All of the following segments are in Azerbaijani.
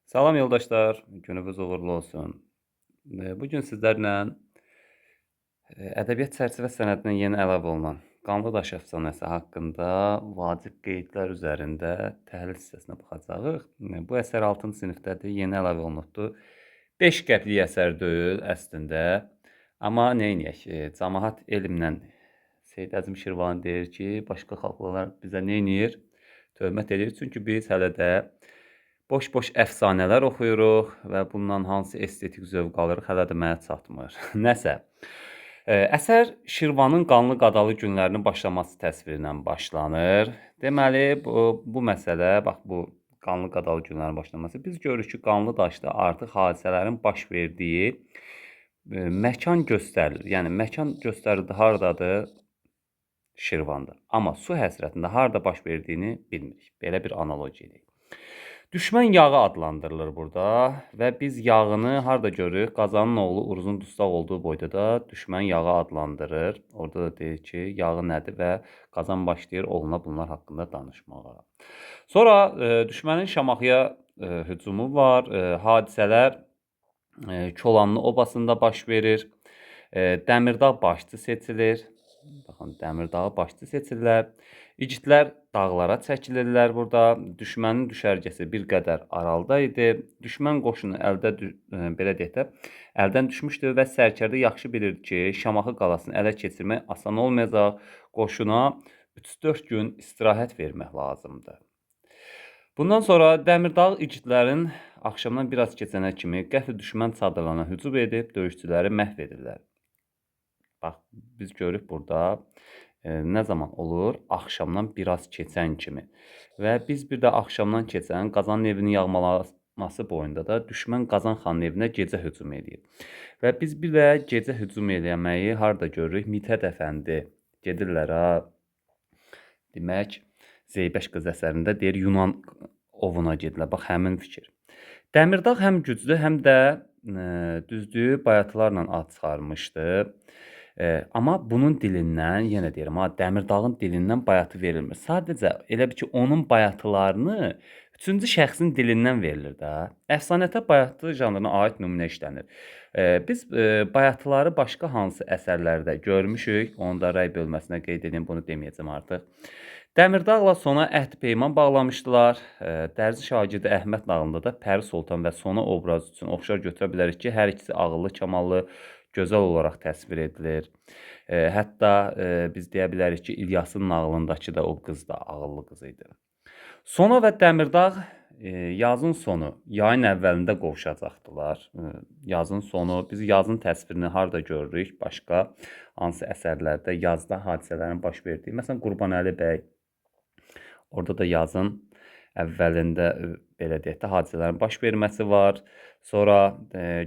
Salam yoldaşlar, gününüz uğurlu olsun. Bugün sizlərlə ədəbiyyat çərçivə sənədinə yeni əlavə olunan Qanlı Daş əfsanəsi haqqında vacib qeydlər üzərində təhlil hissəsinə baxacağıq. Bu əsər 6-cı sinifdədir, yeni əlavə olunubdur. 5 qəplik əsər deyil əslində. Amma neyniyək? Cəmaət elmlə Seyid Əzim Şirvani deyir ki, başqa xalqlar bizə neyniyir? Töhmət edir. Çünki biz hələ də boş-boş əfsanələr oxuyuruq və bundan hansı estetik zövq alırıq, hələ də mənə çatmır. Nəsə. Əsər Şirvanın qanlı qadalı günlərinin başlaması təsviri ilə başlanır. Deməli, bu məsələ, bax bu qanlı qadalı günlərin başlaması, biz görürük ki, Qanlı Daşda artıq hadisələrin baş verdiyi məkan göstərilir. Yəni, məkan göstərildi hardadır? Şirvanda. Amma su həsrətində harda baş verdiyini bilmirik. Belə bir analogiya edək. Düşmən yağı adlandırılır burada və biz yağını harda görürük? Qazanın oğlu Uruzun dustaq olduğu boyda da düşmən yağı adlandırır. Orada da deyir ki, yağı nədir və Qazan başlayır oğluna bunlar haqqında danışmağa. Sonra düşmənin Şamaxıya hücumu var. Hadisələr Çolanlı obasında baş verir. Dəmirdağ başçı seçilir. Baxın, Dəmirdağı başçı seçirlər. İgidlər dağlara çəkilirlər burada. Düşmənin düşərgəsi bir qədər aralıda idi. Düşmən qoşunu belə deyək də, əldən düşmüşdü və sərkərdə yaxşı bilirdi ki, Şamaxı qalasını ələ keçirmək asan olmayacaq. Qoşuna 3-4 gün istirahət vermək lazımdır. Bundan sonra Dəmirdağ igidlərin axşamdan biraz keçənə kimi qəfil düşmən çadırlarına hücum edib döyüşçüləri məhv edirlər. Bax, biz görürük burada nə zaman olur? Axşamdan biraz keçən kimi. Və biz bir də axşamdan keçən Qazanın evini yağmalaması boyunda da düşmən Qazan xanın evinə gecə hücum edir. Və biz bir də gecə hücum eləməyi harda görürük? Mithət Əfəndi gedirlər ha. Demək, Zeybəş qız əsərində deyir Yunan ovuna gedirlər. Bax, həmin fikir. Dəmirdağ həm güclü, həm də düzdür, bayatılarla ad çıxarmışdı. Amma bunun dilindən, yenə deyirəm, Dəmirdağın dilindən bayatı verilmir. Sadəcə elə bir ki, onun bayatılarını üçüncü şəxsin dilindən verilir də. Əfsanətə bayatı janrına aid nümunə işlənir. Biz bayatıları başqa hansı əsərlərdə görmüşük, onu da rəy bölməsinə qeyd edeyim, bunu deməyəcəm artıq. Dəmirdağla sona əhd peyman bağlamışdılar. Dərzi şagirdi Əhməd nağılında da Pəri Sultan və sona obrazı üçün oxşar götürə bilərik ki, hər ikisi ağıllı, kamallı, gözəl olaraq təsvir edilir. Hətta biz deyə bilərik ki, İlyasın nağılındakı da o qız da ağıllı qız idi. Sona və Dəmirdağ yazın sonu, yayın əvvəlində qovuşacaqdılar. Yazın sonu, biz yazın təsvirini harda görürük? Başqa hansı əsərlərdə yazda hadisələrin baş verdiyi. Məsələn, Qurbanəli bəy, orada da yazın əvvəlində belə deyək də hadisələrin baş verməsi var. Sonra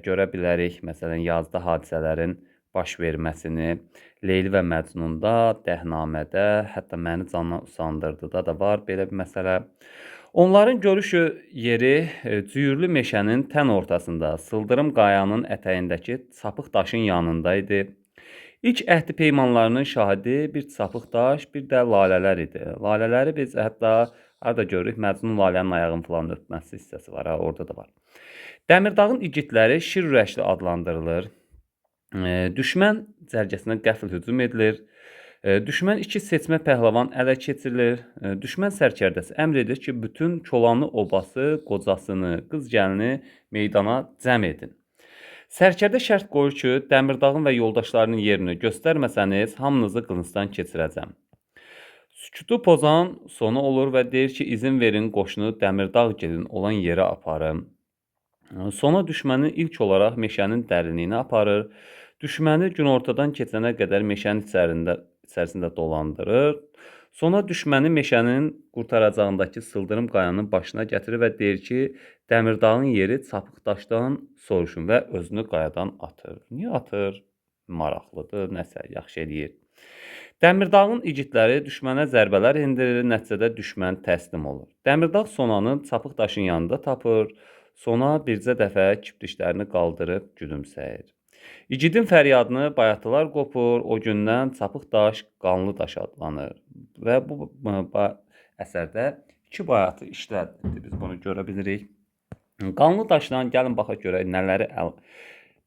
görə bilərik, məsələn, yazda hadisələrin baş verməsini Leyli və Məcnunda, Dəhnamədə, hətta Məni candan usandırdıda da var belə bir məsələ. Onların görüş yeri cüyürlü meşənin tən ortasında, sıldırım qayanın ətəyindəki çapıq daşın yanında idi. İlk əhdi peymanlarının şahidi bir çapıq daş, bir də lalələr idi. Lalələri biz hətta harda görürük? Məcnun Lalənin ayağını falan öpməsi hissəsi var, orada da var. Dəmirdağın igidləri şir ürəkli adlandırılır. Düşmən cərgəsinə qəfil hücum edilir. Düşmən 2 seçmə pəhləvan ələ keçirilir. Düşmən sərkərdəsi əmr edir ki, bütün Çolanlı obası, qocasını, qız gəlini meydana cəm edin. Sərkərdə şərt qoyur ki, Dəmirdağın və yoldaşlarının yerini göstərməsəniz, hamınızı qılıncdan keçirəcəm. Sükutu pozan sonu olur və deyir ki, izin verin qoşunu Dəmirdağ gelin olan yerə aparım. Sona düşmənin ilk olaraq meşənin dərinliyini aparır. Düşməni günortadan keçənə qədər meşənin içərisində dolandırır. Sonra düşməni meşənin qurtaracağındakı sıldırım qayanın başına gətirir və deyir ki, Dəmirdağın yeri çapıq daşdan soruşun və özünü qayadan atır. Niyə atır? Maraqlıdır, nəsə yaxşı eləyir. Dəmirdağın igidləri düşmənə zərbələr endirir, nəticədə düşmən təslim olur. Dəmirdağ Sonanın çapıq daşın yanında tapır. Sona bircə dəfə kipriklərini qaldırıb gülümsəyir. İgidin fəryadını bayatılar qopur, o gündən çapıq daş qanlı daş adlanır. Və bu əsərdə 2 bayatı işlədir, biz bunu görə bilirik. Qanlı daşla gəlin baxaq görək nələri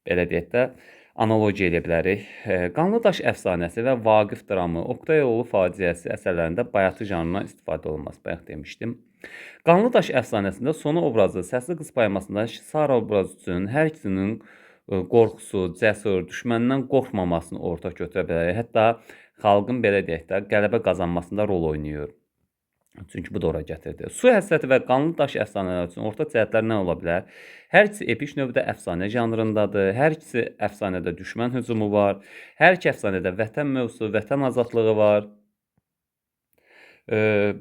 belə deyək də analogiya edə bilərik. Qanlı daş əfsanəsi və Vaqif dramı, Oqtay oğlu faciəsi əsərlərində bayatı janrından istifadə olunması bayaq demişdim. Qanlı daş əfsanəsində Sona obrazı, Səsli qız poemasında Sara obrazı üçün hər ikisinin qorxusu, cəsur, düşməndən qorxmamasını ortaq götürə bilərik. Hətta xalqın belə deyək də qələbə qazanmasında rol oynayır. Çünki bu da ora gətirdi. Su həsrəti və qanlı daş əfsanələri üçün ortaq cəhətlər nə ola bilər? Hər ikisi epik növdə əfsanə janrındadır. Hər ikisi əfsanədə düşmən hücumu var. Hər iki əfsanədə vətən mövzusu, vətən azadlığı var.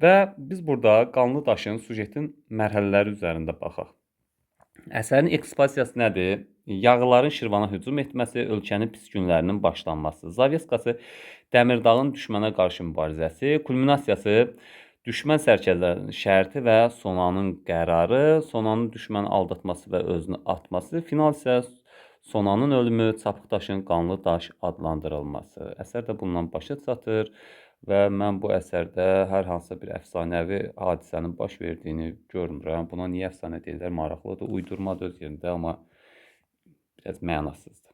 Və biz burada qanlı daşın sujetin mərhələləri üzərində baxaq. Əsərin ekspozisiyası nədir? Yağıların Şirvana hücum etməsi, ölkənin pis günlərinin başlanması, Zavetskası Dəmirdağın düşmənə qarşı mübarizəsi, kulminasiyası düşmən sərkərdələrinin şərti və Sonanın qərarı, Sonanın düşməni aldatması və özünü atması, final isə Sonanın ölümü, Çapıqdaşın qanlı daş adlandırılması. Əsər də bundan başa çatır və mən bu əsərdə hər hansısa bir əfsanəvi hadisənin baş verdiyini görmürəm. Buna niyə əfsanə deyirlər? Maraqlıdır. Uydurma da öz yerində, amma biraz mənasızdır.